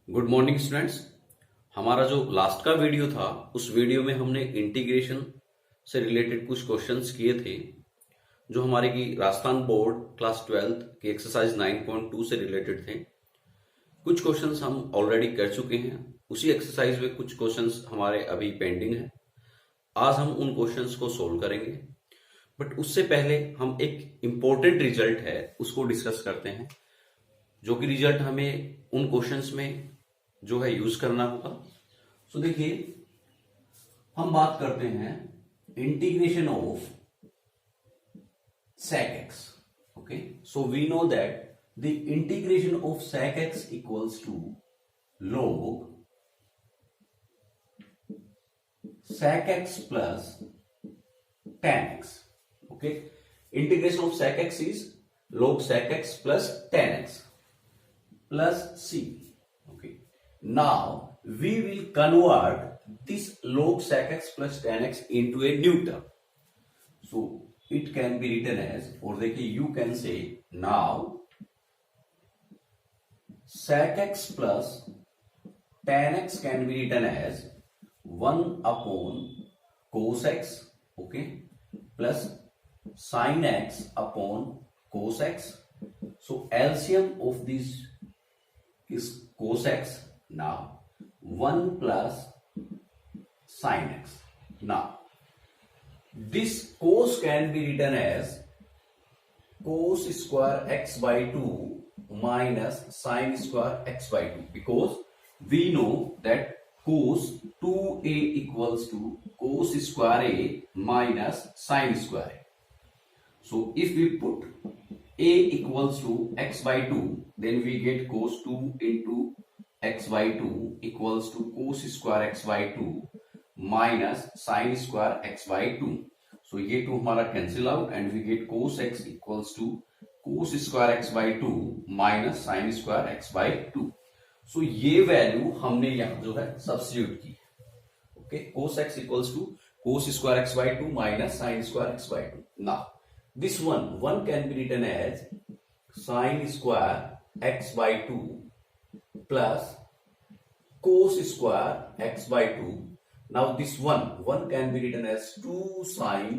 Good morning students. हमारा जो last का वीडियो था उस वीडियो में हमने इंटीग्रेशन से रिलेटेड कुछ क्वेश्चंस किए थे जो हमारे की राजस्थान बोर्ड क्लास 12th की एक्सरसाइज 9.2 से रिलेटेड थे। कुछ क्वेश्चंस हम ऑलरेडी कर चुके हैं। उसी एक्सरसाइज में कुछ क्वेश्चंस हमारे अभी पेंडिंग हैं। आज हम उन क्वेश्चंस को सोल्व करेंगे, बट उससे पहले हम एक इम्पोर्टेंट रिजल्ट है उसको डिस्कस करते हैं, जो कि रिजल्ट हमें उन क्वेश्चंस में जो है यूज करना होगा। सो देखिए, हम बात करते हैं integration of sec x। Okay, so we know that the integration of sec x equals to log sec x plus tan x। Okay, integration of sec x is log sec x plus tan x plus c। Okay, now we will convert this log sec x plus tan x into a new term, so it can be written as, or देखिए you can say now sec x plus tan x can be written as 1 upon cos x, okay, plus sin x upon cos x। so LCM of this is cos x। now 1 plus sin x। now this cos can be written as cos square x by 2 minus sin square x by 2, because we know that cos 2a equals to cos square a minus sin square a। so if we put a equals to x by 2, then we get cos 2 into x by 2 equals to cos square x by 2 minus sin square x by 2। so ये 2 हमारा cancel out and we get cos x equals to cos square x by 2 minus sin square x by 2। so ये value हमने यहां जो है substitute की। Okay, cos x equals to cos square x by 2 minus sin square x by 2। now this one can be written as sin square x by 2 plus cos square x by 2। now this one can be written as 2 sin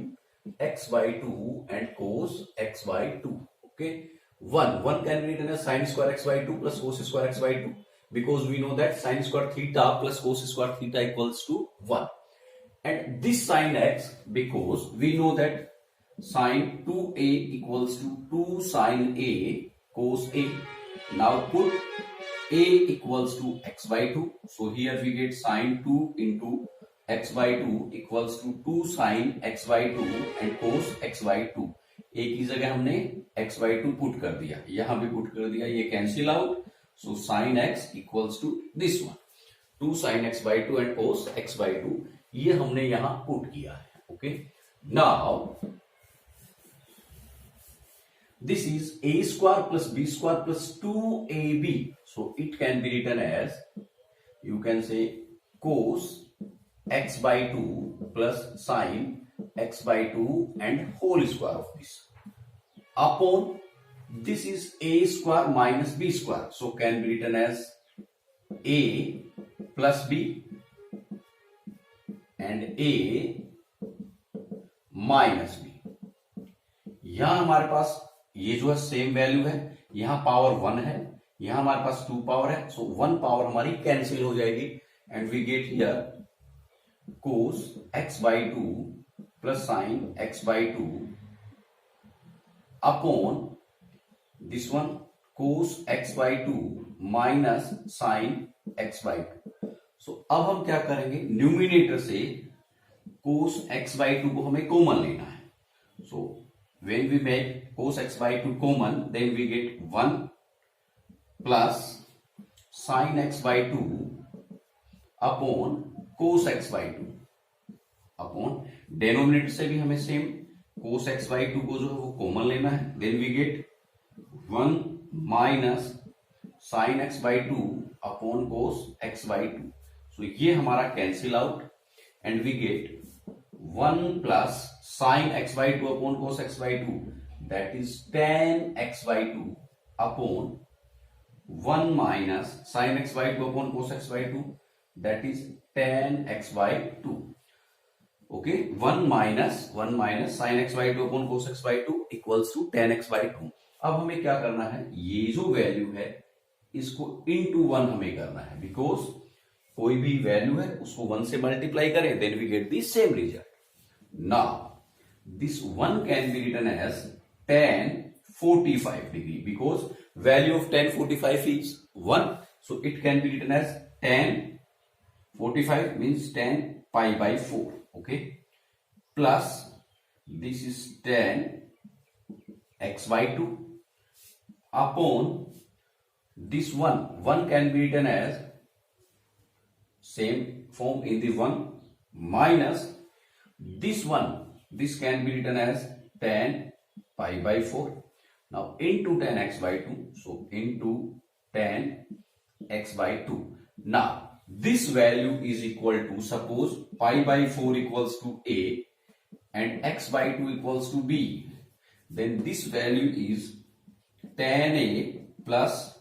x by 2 and cos x by 2। okay, one can be written as sin square x by 2 plus cos square x by 2, because we know that sin square theta plus cos square theta equals to 1, and this sin x, because we know that sin 2a equals to 2 sin a cos a। now put a equals to x by 2, so here we get sin 2 into x by 2 equals to 2 sin x by 2 and cos x by 2। a की जगह हमने x by 2 put कर दिया, यहां भी put कर दिया, ये cancel out. so sin x equals to this one 2 sin x by 2 and cos x by 2, ये हमने यहां पुट किया है। Okay, now this is a square plus b square plus 2ab, so it can be written as, you can say cos x by 2 plus sin x by 2 and whole square of this upon this is a square minus b square, so can be written as a plus b and a minus b। यहां हमारे पास ये जो है same value है, यहां power 1 है, यहां हमारे पास 2 पावर है, सो 1 पावर हमारी कैंसिल हो जाएगी and we get here cos x by 2 plus sin x by 2 upon this one cos x by 2 minus sin x by 2। so अब हम क्या करेंगे, न्यूमिनेटर से cos x by 2 को हमें कॉमन लेना है। so when we make cos x by 2 common, then we get 1 plus sin x by 2 upon cos x by 2 upon denominator से भी हमें सेम cos x by 2 को जो है वो कॉमन लेना है, then we get 1 minus sin x by 2 upon cos x by 2। so ये हमारा cancel out and we get 1 plus sin x by 2 upon cos x by 2, that is tan x by 2 upon 1 minus sin x by 2 upon cos x by 2, that is tan x by 2. Okay, 1 minus sin x by 2 upon cos x by 2 equals to tan x by 2. अब हमें क्या करना है, ये जो value है इसको into 1 हमें करना है, बिकॉज कोई भी वैल्यू है उसको 1 से मल्टीप्लाई करें, then we get the same result. Now this 1 can be written as tan 45 degree because value of tan 45 is 1, so it can be written as tan 45 means tan pi by 4, okay, plus this is tan x by 2 upon this 1 can be written as same form in the 1 minus this 1, this can be written as tan pi by 4. Now into tan x by 2, so into tan x by 2. Now this value is equal to, suppose pi by 4 equals to a and x by 2 equals to b, then this value is tan a plus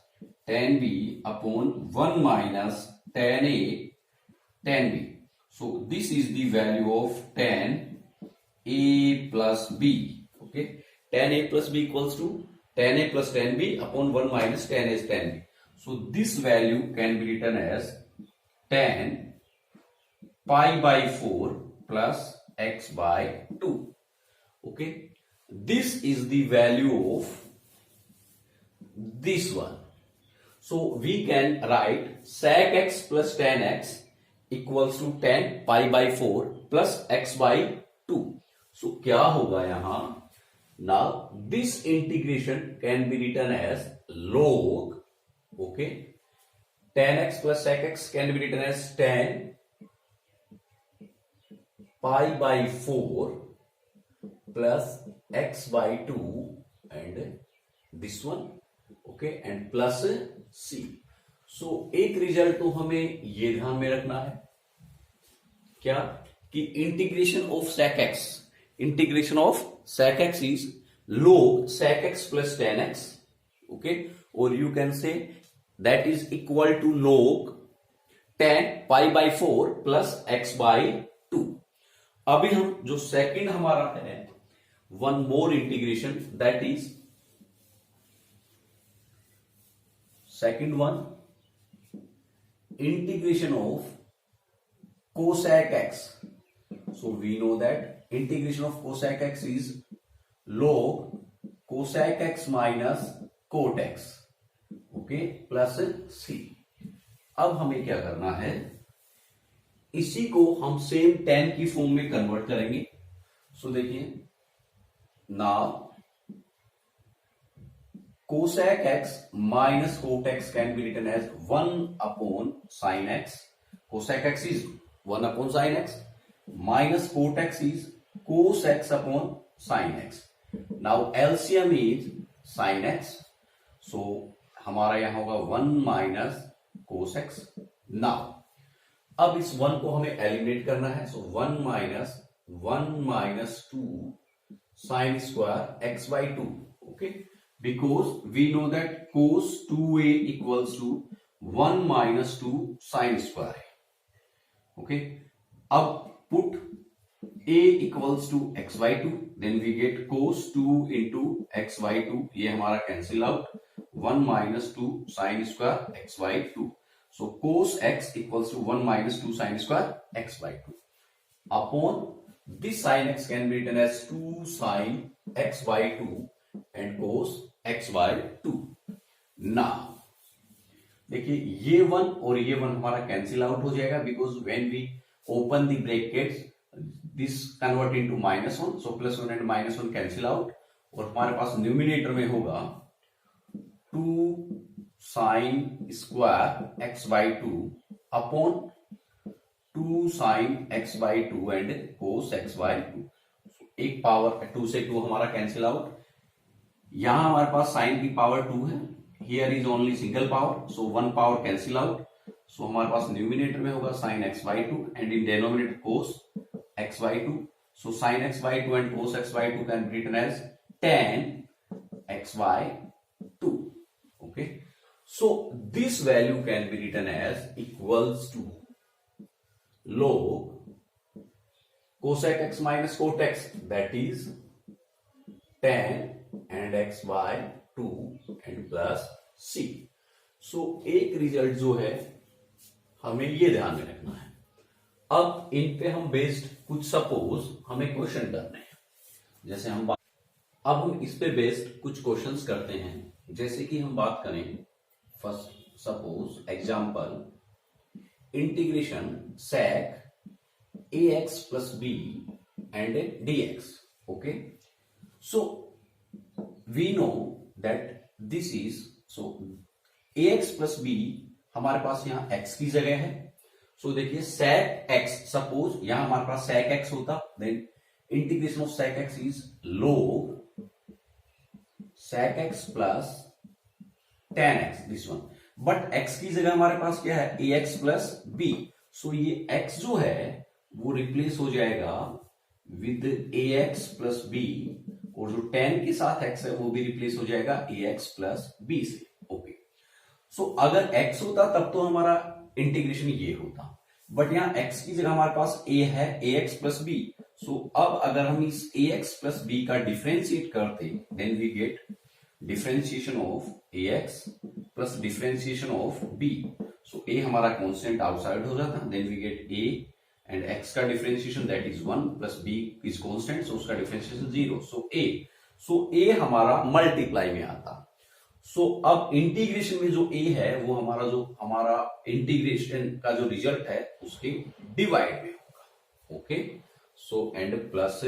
tan b upon 1 minus tan a tan b. So this is the value of tan a plus b. Okay, tan a plus b equals to tan a plus tan b upon 1 minus tan a is tan b. So this value can be written as tan pi by 4 plus x by 2. Okay, this is the value of this one. So we can write sec x plus tan x equals to tan pi by 4 plus x by 2. So क्या होगा यहां, now this integration can be written as log, okay, tan x plus sec x can be written as tan pi by 4 plus x by 2 and this one, okay, and plus c. So एक result तो हमें ये ध्यान में रखना है, क्या, कि integration of sec x, integration of sec x is log sec x plus tan x, okay, or you can say that is equal to log tan pi by 4 plus x by 2. अभी हम जो second हमारा है, one more integration, that is second one, integration of cosec x. So we know that integration of cosec x is log cosec x minus cot x, okay, plus c. अब हमें क्या करना है, इसी को हम सेम tan की form में कन्वर्ट करेंगे. सो देखिए, now cosec x minus cot x can be written as 1 upon sin x. Cosec x is 1 upon sin x minus cot x is cos x upon sin x. Now LCM is sin x. So हमारा यहां होगा 1 minus cos x. Now अब इस 1 को हमें eliminate करना है. सो 1 minus 2 sin square x by 2. Okay, because we know that cos 2a equals to 1 minus 2 sin square. Okay, अब put a equals to x by 2, then we get cos 2 into x by 2. ये हमारा cancel out, 1 minus 2 sin square x by 2. So cos x equals to 1 minus 2 sin square x by 2 upon this sin x can be written as 2 sin x by 2 and cos x by 2. Now देखिए, ये 1 और ये 1 हमारा cancel out हो जाएगा, because when we open the brackets this convert into -1, so +1 and -1 cancel out, और हमारे पास न्यूमिनेटर में होगा 2 sin square x by 2 upon 2 sin x by 2 and cos x by 2. एक पावर 2 से 2 हमारा कैंसिल आउट. यहां हमारे पास साइन की पावर 2 है, here is only single power, so 1 power cancel out. So हमारे पास न्यूमिनेटर में होगा sin x by 2 and in denominator cos x by 2. So sin x by 2 and cos x by 2 can be written as tan x by 2. Okay, So this value can be written as equals to log cosec x minus cot x, that is tan and x by 2 and plus c. So एक result जो है हमें ये ध्यान में रखना है। अब इन पे हम बेस्ड कुछ सपोज हमें क्वेश्चन करने हैं। जैसे अब हम इस पे बेस्ड कुछ क्वेश्चंस करते हैं। जैसे कि हम बात करें first suppose example integration sec ax plus b and dx. Okay, so we know that this is so ax plus b हमारे पास यहां x की जगह है। सो देखिए sec x, सपोज यहां हमारे पास sec x होता, then integration of sec x is log sec x plus tan x, this one. But x की जगह हमारे पास क्या है ax plus b। सो ये x जो है वो रिप्लेस हो जाएगा विद ax plus b, और जो tan के साथ x है वो भी रिप्लेस हो जाएगा ax plus b से। ओके, सो अगर x होता तब तो हमारा इंटीग्रेशन ये होता, बट यहां x की जगह हमारे पास a है ax plus b। सो अब अगर हम इस ax plus b का डिफरेंशिएट करते then we get differentiation of ax plus differentiation of b। So a हमारा कांस्टेंट आउटसाइड हो जाता, then we get a and x का differentiation that is 1 plus b is constant, so उसका differentiation 0। So a हमारा multiply में आता। सो अब integration में जो a है वो हमारा इंटीग्रेशन का जो रिजल्ट है उसके डिवाइड में होगा। Okay, so and plus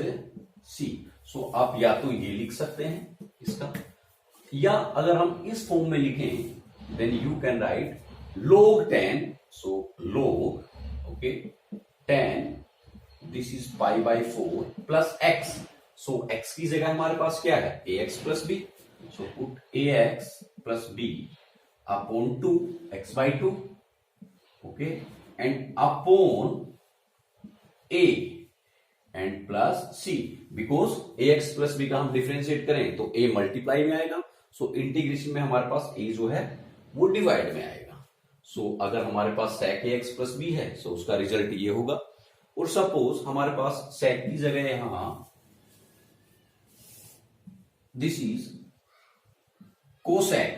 c। सो आप या तो ये लिख सकते हैं इसका, या अगर हम इस फॉर्म में लिखें then you can write log 10, so log okay 10 this is pi by 4 plus x। So x की जगह हमारे पास क्या है ax plus b। So put ax plus b upon 2 x by 2 okay and upon a and plus c। Because ax plus b का हम differentiate करें तो a मल्टीप्लाई में आएगा, सो इंटीग्रेशन में हमारे पास a जो है वो डिवाइड में आएगा। सो अगर हमारे पास sec ax प्लस b है सो उसका रिजल्ट ये होगा। और सपोज हमारे पास sec की जगह यहां this is cosec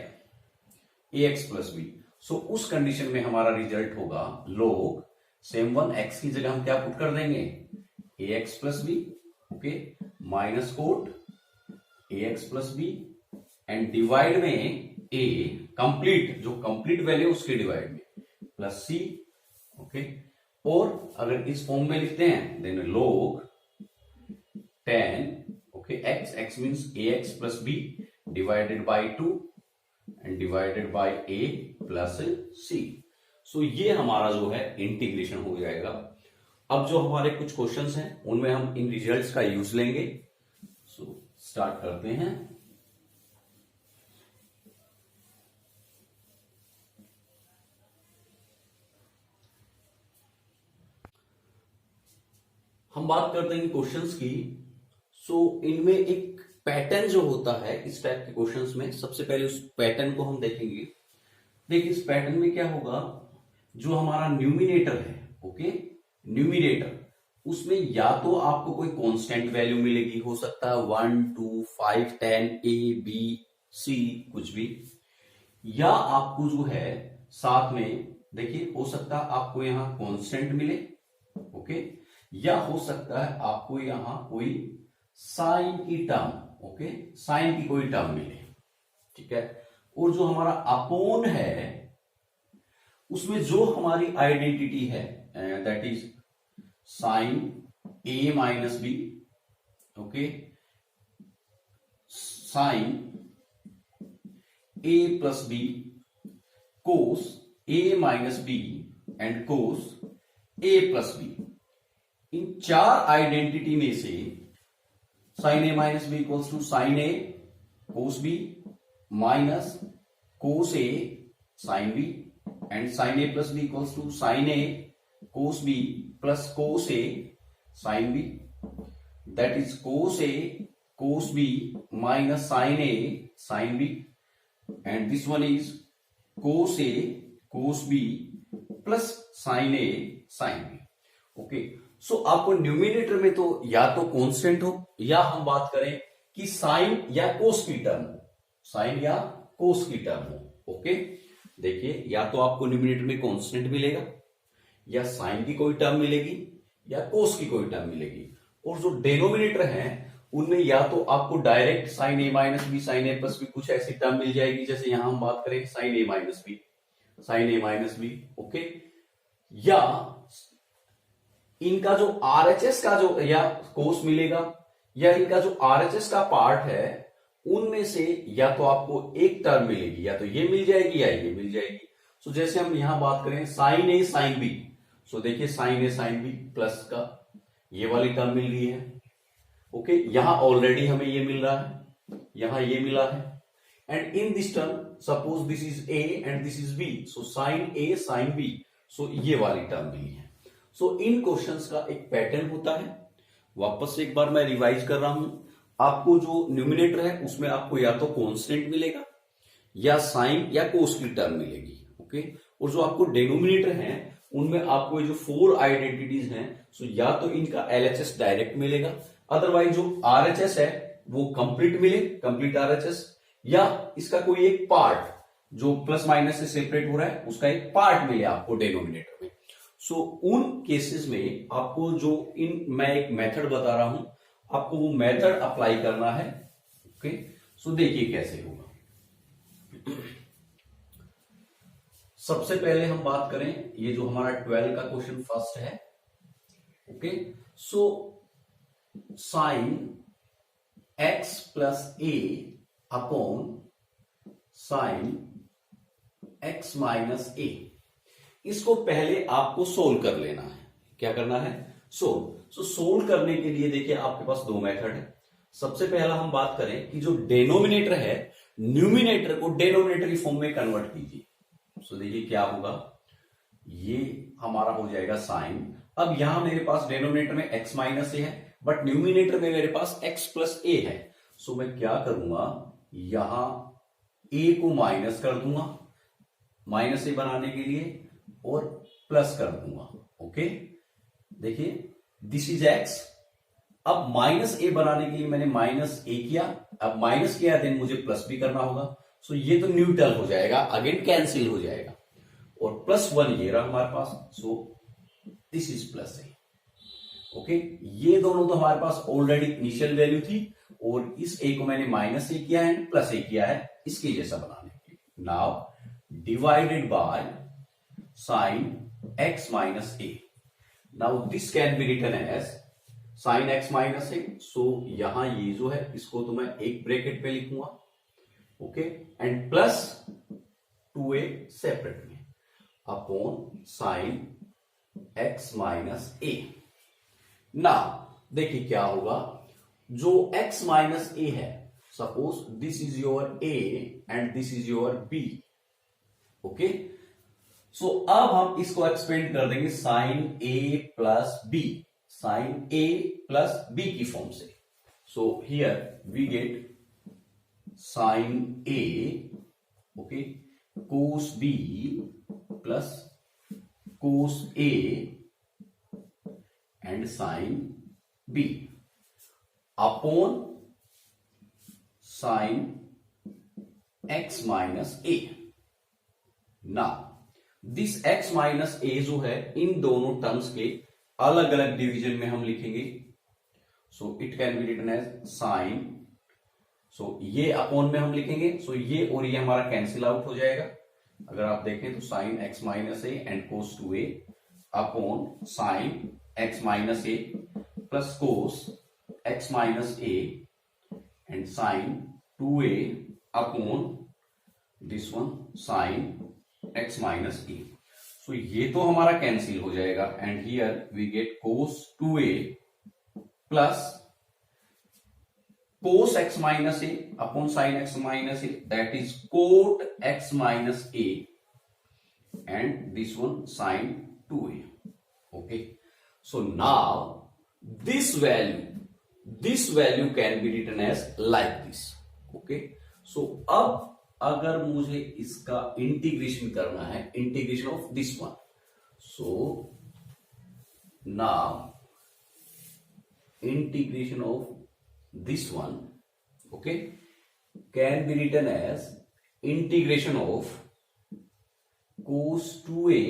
ax plus b। सो उस कंडीशन में हमारा रिजल्ट होगा log सेम वन x की जगह हम क्या पुट कर देंगे ax plus b okay minus cot ax plus b and divide में a कंप्लीट जो कंप्लीट वैल्यू उसके डिवाइड में प्लस c। ओके, और अगर इस फॉर्म में लिखते हैं then log 10 okay x means ax plus b divided by 2 and divided by a plus c। So ये हमारा जो है इंटीग्रेशन हो जाएगा। अब जो हमारे कुछ क्वेश्चंस हैं उनमें हम इन रिजल्ट्स का यूज लेंगे। सो स्टार्ट करते हैं। हम बात करते हैं क्वेश्चंस की। सो इनमें एक पैटर्न जो होता है इस टाइप के क्वेश्चंस में, सबसे पहले उस पैटर्न को हम देखेंगे। देखिए इस पैटर्न में क्या होगा, जो हमारा न्यूमिनेटर है ओके न्यूमिनेटर उसमें या तो आपको कोई कांस्टेंट वैल्यू मिलेगी, हो सकता है 1 2 5 10 a b c कुछ भी, या आपको जो है साथ में देखिए हो सकता है आपको यहां कांस्टेंट मिले ओके, या हो सकता है आपको यहां कोई साइन की टर्म ओके साइन की कोई टर्म मिले, ठीक है। और जो हमारा अपोन है उसमें जो हमारी आइडेंटिटी है that is sine a minus B okay sine a plus B cos a minus B and cos a plus B. इन चार आइडेंटिटी में से sine a minus B equals to sine a cos b minus cos a sine b and sine a plus b equals to sine a cos b plus cos a sine b, that is cos a cos b minus sine a sine b, and this one is cos A cos B plus sine A sine B. Okay, so आपको numerator में तो या तो constant हो या हम बात करें कि साइन या कोस की टर्म हो, साइन या कोस की टर्म हो। ओके, देखिए या तो आपको न्यूमिनेटर में कांस्टेंट मिलेगा या साइन की कोई टर्म मिलेगी या कोस की कोई टर्म मिलेगी, और जो डेनोमिनेटर है उनमें या तो आपको डायरेक्ट साइन ए माइनस बी साइन ए प्लस बी कुछ ऐसी टर्म मिल जाएगी, जैसे यहां हम बात करें साइन ए माइनस बी साइन ए माइनस बी। ओके, या इनका जो आरएचएस का जो या कोस मिलेगा, या इनका जो आरएचएस का पार्ट है उनमें से या तो आपको एक टर्म मिलेगी, या तो ये मिल जाएगी या ये मिल जाएगी। सो जैसे हम यहां बात करें साइन ए साइन बी, सो देखिए sign A sine B plus का ये वाली टर्म मिल रही है। ओके, यहां ऑलरेडी हमें ये मिल रहा है, यहां ये मिला है, and in this term suppose this is A and this is B, so sine A sine B, so ये वाली टर्म मिली है। सो इन क्वेश्चंस का एक पैटर्न होता है। वापस से एक बार मैं रिवाइज कर रहा हूं, आपको जो न्यूमिनेटर है उसमें आपको या तो कांस्टेंट मिलेगा या साइन या कोस की टर्म मिलेगी। ओके, और जो आपको डेनोमिनेटर है उनमें आपको जो 4 आइडेंटिटीज हैं, सो या तो इनका एलएचएस डायरेक्ट मिलेगा, अदरवाइज जो आरएचएस है वो कंप्लीट मिले, कंप्लीट आरएचएस, या इसका कोई एक पार्ट जो प्लस माइनस से सेपरेट हो रहा है उसका एक पार्ट मिले आपको डेनोमिनेटर में। सो उन केसेस में आपको जो मैं एक मेथड बता रहा हूं, आपको वो मेथड अप्लाई करना है। ओके, सो देखिए कैसे होगा। सबसे पहले हम बात करें, ये जो हमारा 12 का क्वेश्चन फर्स्ट है। Okay, so sine x plus A upon sine x minus A, इसको पहले आपको सोल्व कर लेना है। क्या करना है? सोल्व। सो सोल्व करने के लिए देखिए आपके पास 2 मेथड है। सबसे पहला हम बात करें कि जो डेनोमिनेटर है, न्यूमिनेटर को डेनोमिनेटर फॉर्म में कन्वर्ट कीजिए। सो देखिए क्या होगा, ये हमारा हो जाएगा साइन। अब यहां मेरे पास डेनोमिनेटर में x माइनस ए है, बट न्यूमिनेटर में मेरे पास x प्लस ए है। सो मैं क्या करूंगा, यहां a को माइनस कर दूंगा माइनस ए बनाने के लिए, और प्लस कर दूंगा। ओके, देखिए दिस इज x। अब माइनस ए बनाने के लिए मैंने माइनस ए किया, अब माइनस किया देन मुझे प्लस भी करना होगा। सो ये तो न्यूट्रल हो जाएगा, अगेन कैंसिल हो जाएगा, और +1 ये रहा हमारे पास। So this is plus A. Okay, ये दोनों तो हमारे पास ऑलरेडी इनिशियल वैल्यू थी, और इस ए को मैंने माइनस ए किया है, प्लस ए किया है इसके जैसा बनाने के लिए। Now divided by sine x minus A. Now this can be written as sine x minus A. So यहां ये जो है इसको तो मैं एक ब्रैकेट पे लिखूंगा। Okay, and plus 2a separate में upon sine x minus A. ना देखिए क्या होगा, जो x माइनस ए है, suppose this is your a and this is your b। Okay, so अब हम इसको एक्सपेंड कर देंगे sine a plus b, sine a plus b की फॉर्म से। So here we get sine a, okay, cos b plus cos a and sine b upon sine x minus a। ना this x minus a जो है, इन दोनों terms के अलग अलग division में हम लिखेंगे। So it can be written as sine, so ये अपॉन में हम लिखेंगे। सो ये और ये हमारा कैंसिल आउट हो जाएगा। अगर आप देखें तो sine x minus A and cos 2a upon sine x minus A plus cos x minus A and sine 2a upon this one sine x minus A. So ये तो हमारा कैंसिल हो जाएगा, and here we get cos 2a plus cos x minus a upon sin x minus a, that is cot x minus a, and this one sin 2a. Okay, so now this value can be written as like this. Okay, so अब अगर मुझे इसका integration करना है, integration of this one, so now integration of this one, okay, can be written as integration of cos 2a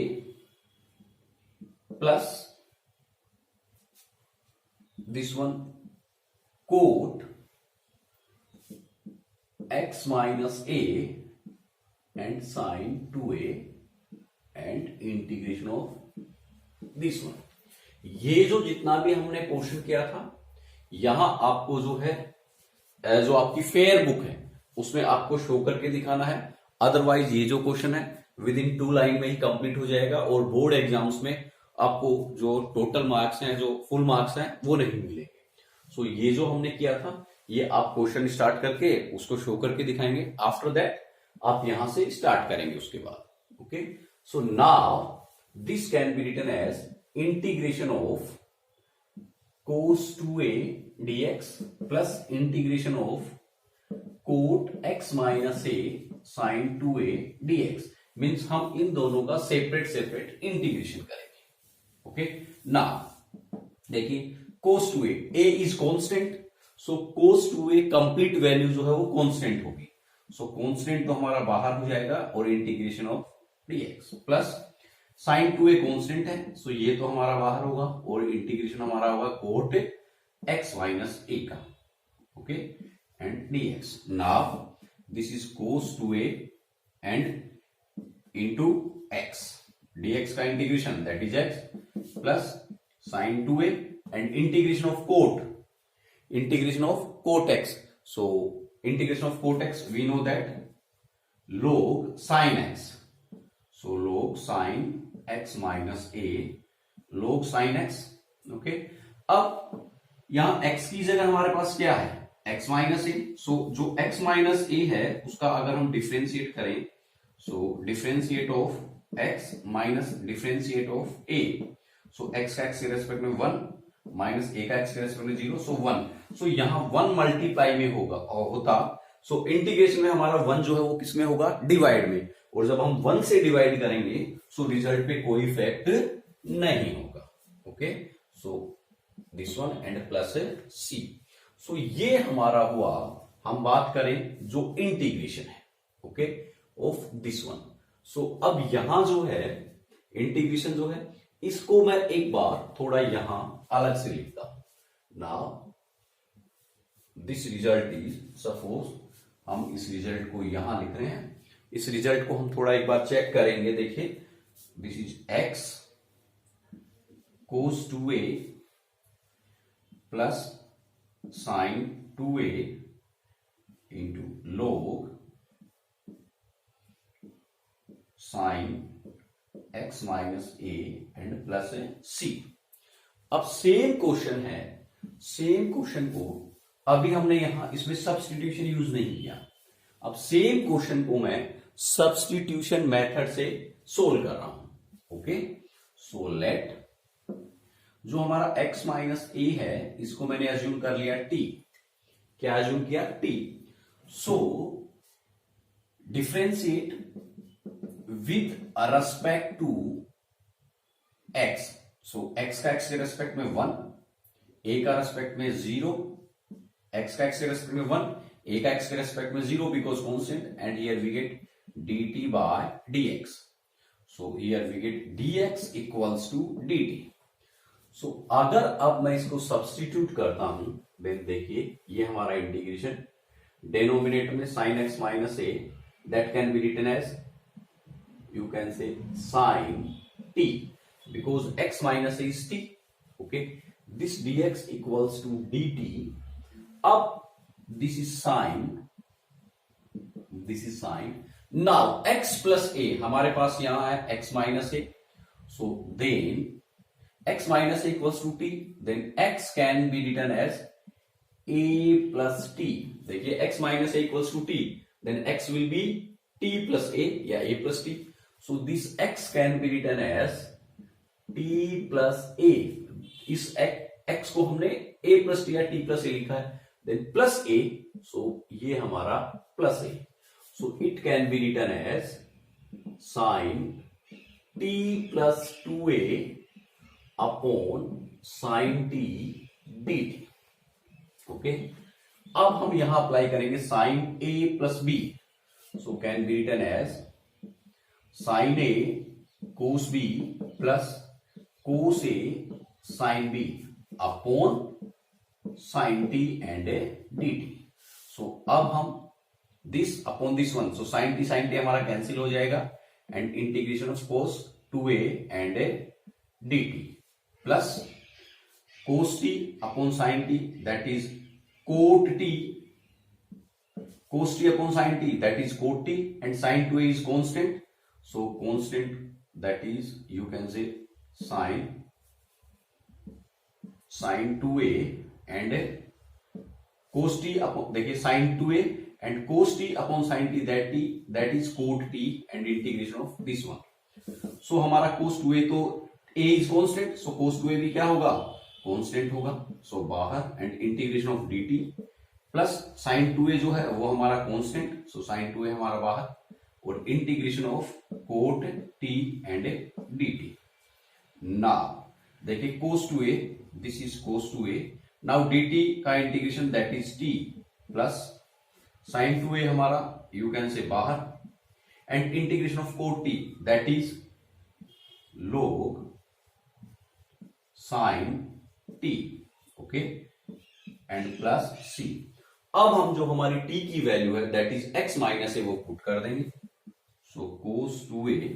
plus this one cot x minus a and sin 2a and integration of this one. ये जो जितना भी हमने question किया था, यहां आपको जो है जो आपकी फेयर बुक है उसमें आपको शो करके दिखाना है, अदरवाइज ये जो क्वेश्चन है विद इन 2 लाइन में ही कंप्लीट हो जाएगा और बोर्ड एग्जाम्स में आपको जो टोटल मार्क्स हैं, जो फुल मार्क्स हैं, वो नहीं मिलेंगे. सो ये जो हमने किया था, ये आप क्वेश्चन स्टार्ट करके उसको शो करके दिखाएंगे. आफ्टर दैट आप यहां से स्टार्ट करेंगे उसके बाद. Okay, so now this can be written as integration of cos 2a dx plus integration of cot x minus a sin 2a dx. Means हम इन दोनों का सेपरेट सेपरेट इंटीग्रेशन करेंगे. ओके, नाउ देखिए cos 2a, a is constant, so cos 2a complete value जो है वो constant होगी. सो constant तो हमारा बाहर हो जाएगा और integration of dx plus sine 2a constant है, सो ये तो हमारा बाहर होगा और इंटीग्रेशन हमारा होगा कोट x माइनस a का. Okay, and dx. Now this is cos 2a and into x, dx का integration that is x plus sine 2a and integration of cot, integration of cot x. So integration of cot x we know that log sin x, so log sin x minus a, log sin x. Okay, अब यहां x की जगह हमारे पास क्या है, x minus a. सो जो x minus a है उसका अगर हम डिफ्रेंशिएट करें, so differentiate of x minus differentiate of a, so x का x के रेस्पेक्ट में 1 माइनस a का x के रेस्पेक्ट में 0, सो 1. सो यहां 1 मल्टीप्लाई में होता, सो इंटीग्रेशन में हमारा 1 जो है वो किसमें होगा, डिवाइड में. और जब हम 1 से डिवाइड करेंगे सो रिजल्ट पे कोई इफेक्ट नहीं होगा. Okay, so this one and plus C. So ये हमारा हुआ, हम बात करें जो इंटीग्रेशन है, okay, of this one. So अब यहां जो है इंटीग्रेशन जो है, इसको मैं एक बार थोड़ा यहां अलग से लिखता हूं. Now this result is, suppose हम इस रिजल्ट को यहां लिख रहे हैं. इस रिजल्ट को हम थोड़ा एक बार चेक करेंगे. देखिए, this is x cos 2a plus sin 2a into log sin x minus a and plus c. अब सेम क्वेश्चन है, सेम क्वेश्चन को अभी हमने यहां इसमें सब्स्टिट्यूशन यूज नहीं किया. अब सेम क्वेश्चन को मैं सब्स्टिट्यूशन मेथड से सोल्व कर रहा हूं. ओके, सो लेट जो हमारा x माइनस ए है इसको मैंने अज्यूम कर लिया t. क्या अज्यूम किया, t. So differentiate with respect to x. So x का x के रेस्पेक्ट में 1, a का रेस्पेक्ट में 0, x का x के रेस्पेक्ट में 1, a का x के रेस्पेक्ट में 0 because constant, and here we get dt by dx. So here we get dx equals to dt. So अगर अब मैं इसको सब्स्टिट्यूट करता हूं, देन देखिए ये हमारा इंटीग्रेशन, डेनोमिनेटर में sin x minus a, that can be written as, you can say sin t because x minus a is t. Okay, this dx equals to dt. अब this is sin, this is sin. Now x plus a हमारे पास यहां है x minus a, so then x minus a equals to t, then x can be written as a plus t. देखिए x minus a equals to t, then x will be t plus a या a plus t. So this x can be written as t plus a. इस x को हमने a plus t या t plus a लिखा है, then plus a, सो ये हमारा plus a. So it can be written as sin t plus 2a upon sin t dt. Okay, अब हम यहां अप्लाई करेंगे sin a plus b. So can be written as sin a cos b plus cos a sin b upon sin t and dt. So अब हम this upon this one, so sin t हमारा cancel हो जाएगा and integration of cos 2a and dt plus cos t upon sin t, that is cot t, cos t upon sin t, that is cot t, and sin 2a is constant, so constant, that is you can say sin 2a and cos t upon, देखिए sin 2a and cos t upon sin t, that is cot t and integration of this one. so हमारा cos 2a तो a is constant, so cos 2a भी क्या होगा, constant होगा. सो बाहर and integration of dt plus sin 2a जो है वो हमारा कांस्टेंट, सो sin 2a हमारा बाहर और integration of cot t and dt. Now देखिए cos 2a, this is cos 2a. Now dt का integration that is t plus sin 2a हमारा यू कैन से बाहर and integration of cot t that is log sin t. Okay, and plus c. अब हम जो हमारी t की value है दैट इज x माइनस ए वो पुट कर देंगे. सो cos 2a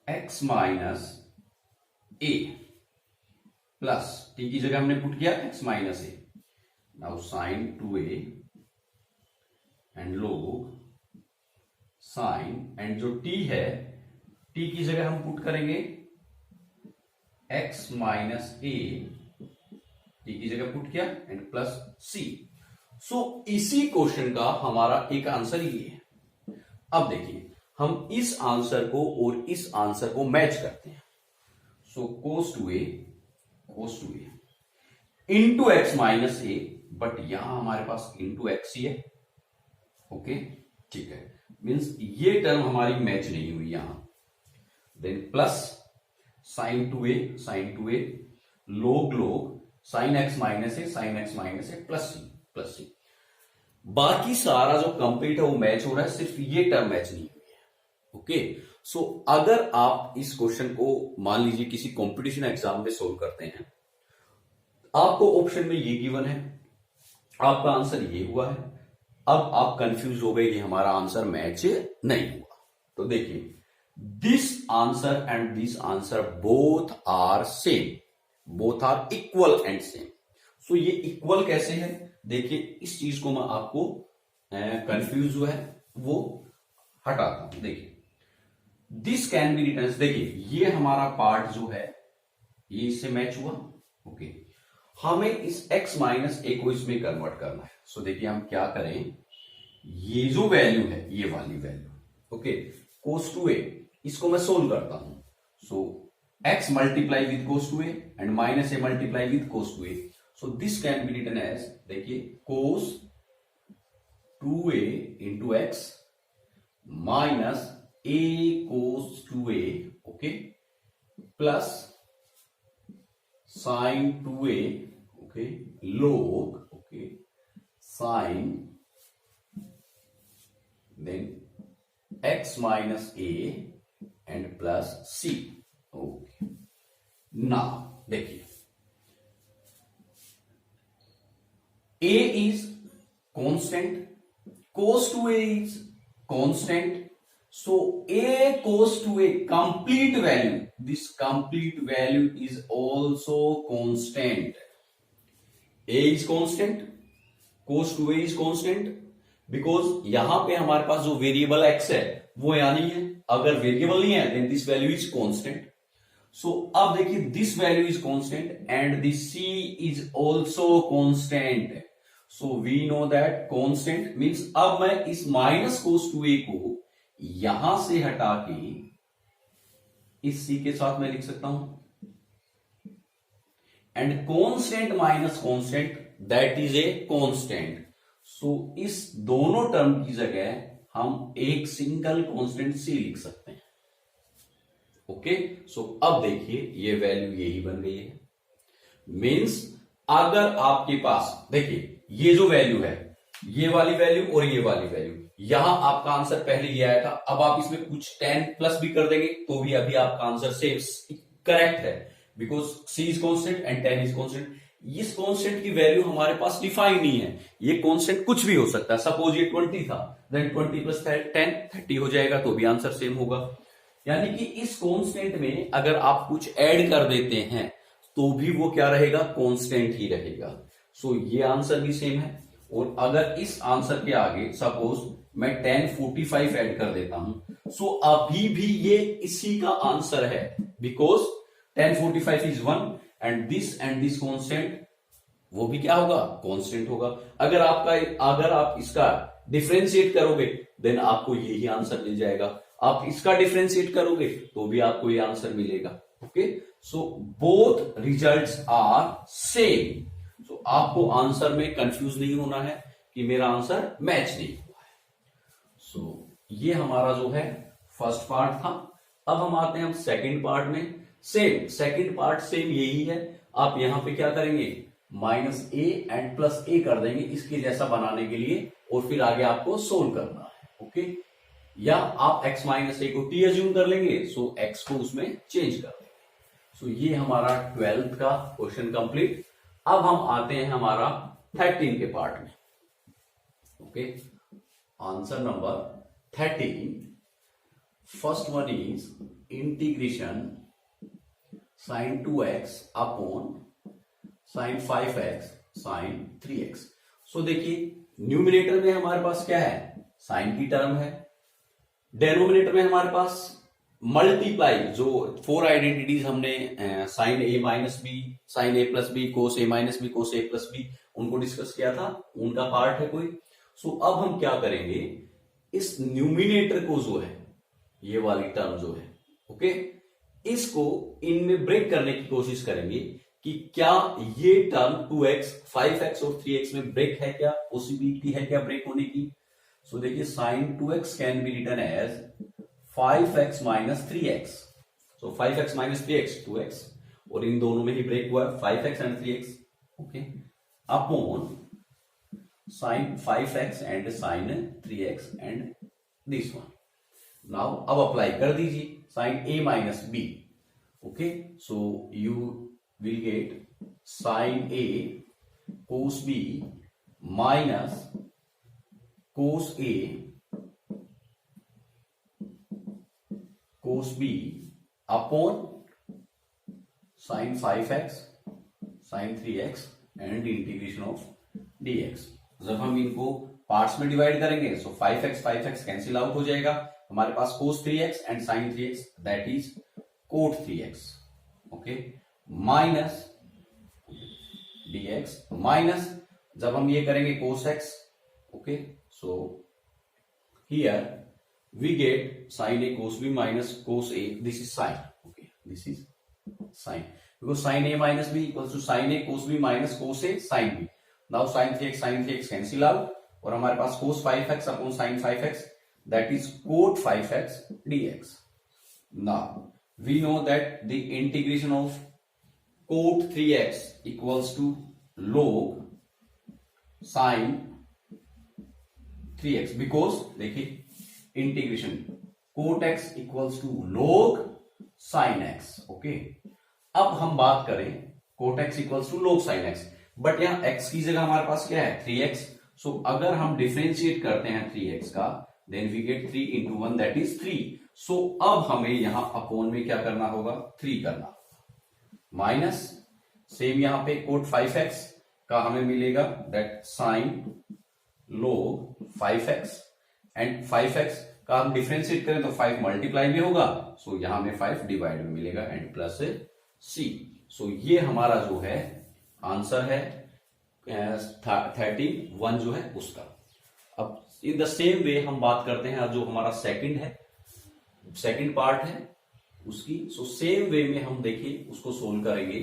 x minus A plus t की जगह हमने पुट किया x minus A. Now sin 2a and log sin, and जो t है t की जगह हम पुट करेंगे x माइनस ए, टी की जगह पुट किया एंड प्लस c. सो इसी क्वेश्चन का हमारा एक आंसर ये है. अब देखिए हम इस आंसर को और इस आंसर को मैच करते हैं. सो cos 2a into x minus A, but यहां हमारे पास इंटू एक्स ही है. ओके, ठीक है, मीन्स ये टर्म हमारी मैच नहीं हुई यहां. Then plus sin 2a log sin x minus A plus C. बाकी सारा जो कंप्लीट है वो मैच हो रहा है, सिर्फ ये टर्म मैच नहीं हुई है. ओके, सो अगर आप इस क्वेश्चन को मान लीजिए किसी कंपटीशन एग्जाम में सोल्व करते हैं, आपको ऑप्शन में ये गिवन है, आपका आंसर ये हुआ है. अब आप कंफ्यूज हो गए कि हमारा आंसर मैच नहीं हुआ. तो देखिए this answer and this answer both are same, both are equal and same. so ये equal कैसे है, देखिए इस चीज को मैं आपको कंफ्यूज हुआ है वो हटाता हूं. देखिए दिस कैन बी रिटन, देखिए ये हमारा पार्ट जो है ये इससे मैच हुआ. ओके, हमें इस x माइनस ए को इसमें कन्वर्ट करना है. सो देखिए हम क्या करें, ये जो वैल्यू है ये वाली वैल्यू, ओके, cos 2a इसको मैं सोल्व करता हूं. So x multiply with cos 2a and minus A multiply with cos 2a. So this can be written as, देखिए cos 2a into x minus a cos 2a, okay, plus sin 2a, okay, log, okay, sin, then x minus a and plus c. Okay, now देखिए a is constant, cos 2a is constant, so a cos 2a complete value, this complete value is also constant. a is constant, cos 2a is constant, because यहां पे हमारे पास जो variable x है वो यहां नहीं है. अगर वेरिएबल नहीं है then this value is constant. So अब देखिए this value is constant and this c is also constant. So we know that constant means अब मैं इस माइनस cos 2a को यहां से हटा के इस c के साथ मैं लिख सकता हूं. And constant minus constant that is a constant. So इस दोनों टर्म की जगह हम एक सिंगल कांस्टेंट सी लिख सकते हैं। ओके, सो अब देखिए ये वैल्यू यही बन गई है। मीन्स अगर आपके पास देखिए ये जो वैल्यू है, ये वाली वैल्यू और ये वाली वैल्यू, यहां आपका आंसर पहले ये आया था, अब आप इसमें कुछ 10 प्लस भी कर देंगे तो भी अभी आपका आंसर सेम करेक्ट है, because C is constant and 10 is constant. इस कॉन्स्टेंट की वैल्यू हमारे पास डिफाइन नहीं है, ये कॉन्स्टेंट कुछ भी हो सकता है। सपोज ये 20 था, देन 20 प्लस 10 30 हो जाएगा तो भी आंसर सेम होगा। यानी कि इस कॉन्स्टेंट में अगर आप कुछ ऐड कर देते हैं तो भी वो क्या रहेगा, कांस्टेंट ही रहेगा। सो ये आंसर भी सेम है। और अगर इस आंसर के आगे सपोज मैं 1045 ऐड कर देता हूं, सो अभी भी ये इसी का आंसर है, because 1045 is 1 and this constant वो भी क्या होगा, कांस्टेंट होगा। अगर आप इसका डिफरेंशिएट करोगे देन आपको यही आंसर मिल जाएगा, आप इसका डिफरेंशिएट करोगे तो भी आपको ये आंसर मिलेगा। Okay, so both results are same. So आपको आंसर में कंफ्यूज नहीं होना है कि मेरा आंसर मैच नहीं हुआ है। सो ये हमारा जो है फर्स्ट पार्ट था। अब हम आते हैं सेकंड पार्ट में। सेकंड पार्ट सेम यही है। आप यहां पे क्या करेंगे, माइनस ए एंड प्लस ए कर देंगे इसके जैसा बनाने के लिए, और फिर आगे आपको सोल्व करना है। ओके, या आप x माइनस ए को t एज्यूम कर लेंगे, सो x को उसमें चेंज कर देंगे। सो ये हमारा 12th का क्वेश्चन कंप्लीट। अब हम आते हैं हमारा 13 के पार्ट में। Okay, answer number 13, first one is integration sine 2x upon sine 5x sine 3x। So देखिए न्यूमिनेटर में हमारे पास क्या है, साइन की टर्म है, डेनोमिनेटर में हमारे पास मल्टीप्लाई, जो 4 आइडेंटिटीज हमने साइन ए माइनस बी, साइन ए प्लस बी, कोस ए माइनस बी, कोस ए प्लस बी, उनको डिस्कस किया था, उनका पार्ट है कोई। सो अब हम क्या करेंगे, इस न्यूमिनेटर को जो है, ये वाली टर्म जो है, ओके, इसको इनमें ब्रेक करने की कोशिश करेंगे कि क्या ये टर्म 2x 5x और 3x में ब्रेक है, क्या पॉसिबिलिटी है क्या ब्रेक होने की। सो देखिए sine 2x can be written as 5x minus 3x। So 5x minus 3x 2x, और इन दोनों में ही ब्रेक हुआ है 5x and 3x। Okay, upon sine 5x and sine 3x and this one. Now अब apply कर दीजिए sine a minus b। Okay, so you will get sine a cos b minus cos a cos b upon sine 5x sine 3x and integration of dx। जब हम इनको parts में divide करेंगे सो 5x cancel out हो जाएगा, हमारे पास cos 3x and sin 3x that is cot 3x। Okay, minus dx minus, जब हम ये करेंगे cos x। Okay, so here we get sin a cos b minus cos a, this is sin। Okay, this is sin, because sin a minus b equals to sin a cos b minus cos a sin b। Now sin 3x cancel out, और हमारे पास cos 5x upon sin 5x that is cot 5x dx. Now we know that the integration of cot 3x equals to log sin 3x, because देखिए integration cot x equals to log sin x। Okay, अब हम बात करें cot x equals to log sin x, but यहां x की जगह हमारे पास क्या है 3x। सो अगर हम डिफरेंशिएट करते हैं 3x का, then we get 3 into 1 that is 3। So अब हमें यहां अपॉन में क्या करना होगा, 3 करना होगा, माइनस सेम यहां पे कोट 5x का हमें मिलेगा that sine log 5x, and 5x का हम डिफरेंशिएट करें तो 5 मल्टीप्लाई भी होगा, सो यहां में 5 डिवाइड में मिलेगा एंड प्लस c। सो ये हमारा जो है आंसर है 31 जो है उसका। अब इन द सेम वे हम बात करते हैं जो हमारा सेकंड पार्ट है उसकी। सो सेम वे में हम देखिए उसको सोल्व करेंगे।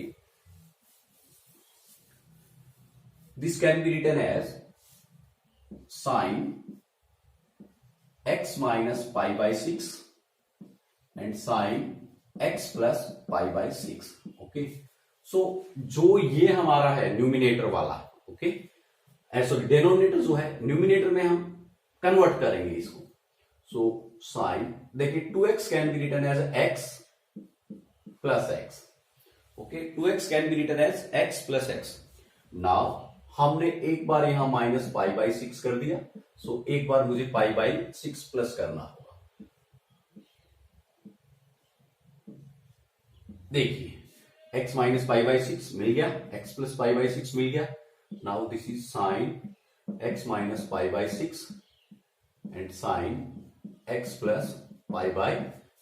This can be written as sine x minus pi by 6 and sine x plus pi by 6। Okay, so जो ये हमारा है न्यूमिनेटर वाला, ओके, सॉरी डेनोमिनेटर जो है, न्यूमिनेटर में हम कन्वर्ट करेंगे इसको। सो साइन, देखिए 2x can be written as x plus x। Okay, 2x can be written as x plus x। Now हमने एक बार यहां माइनस पाई बाई 6 कर दिया, सो एक बार मुझे पाई बाई 6 प्लस करना होगा। देखिए x माइनस पाई बाई 6 मिल गया, x प्लस पाई बाई 6 मिल गया। Now this is sine x minus pi by 6 and sine x plus pi by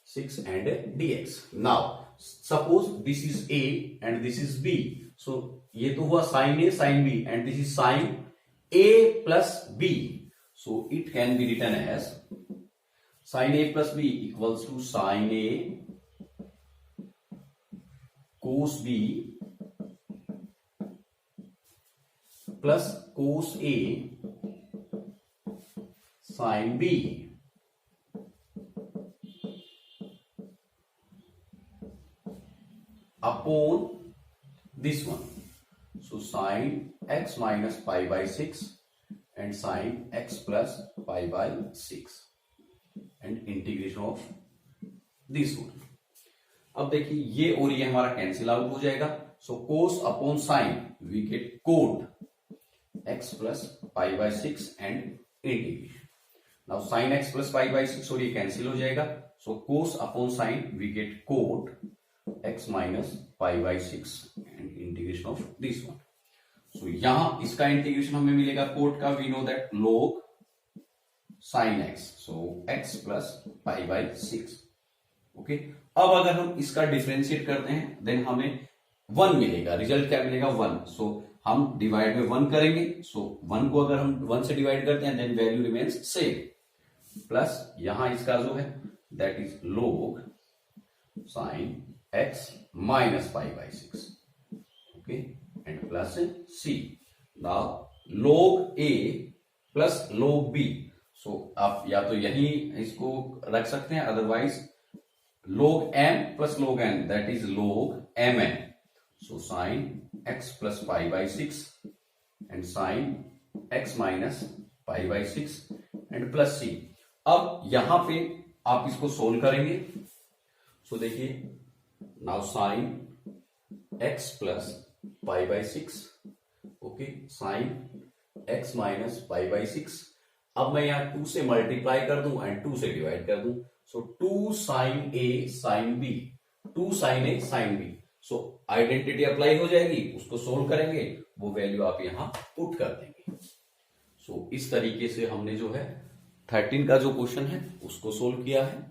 6 and dx। Now suppose this is a and this is b, so ये तो हुआ sine a sine b and this is sine a plus b, so it can be written as sine a plus b equals to sine a cos b plus cos a sin b upon this one. So sin x minus pi by 6 and sin x plus pi by 6 and integration of this one. अब देखिए ये और ये हमारा cancel out हो जाएगा। So cos upon sine we get cot x plus pi by 6 and integration. Now sine x plus pi by 6 और ये कैंसिल हो जाएगा। So cos upon sine we get cot x minus pi by 6 and integration of this one. So यहां इसका integration हमें मिलेगा cot का, we know that log sine x, so x plus pi by 6। Okay, अब अगर हम इसका differentiate करते हैं देन हमें 1 मिलेगा, रिजल्ट क्या मिलेगा 1। सो हम डिवाइड में 1 करेंगे, सो 1 को अगर हम 1 से डिवाइड करते हैं then value remains same, plus यहां इसका जो है that is log sine x minus pi by 6, okay, and plus c। Now log a plus log b, so आप या तो यही इसको रख सकते हैं, otherwise log m plus log n, that is log mn. So sin x plus pi by 6 and sin x minus pi by 6 and plus c। अब यहां पे आप इसको सोल्व करेंगे। सो देखिए now sin x plus pi by 6, okay, sin x minus pi by 6। अब मैं यहां 2 से मल्टीप्लाई कर दूं एंड 2 से डिवाइड कर दूं। So 2 sine a sine b, 2 sine a sine b। So identity apply हो जाएगी, उसको सोल्व करेंगे, वो वैल्यू आप यहां पुट कर देंगे। सो इस तरीके से हमने जो है 13 का जो क्वेश्चन है उसको सोल्व किया है।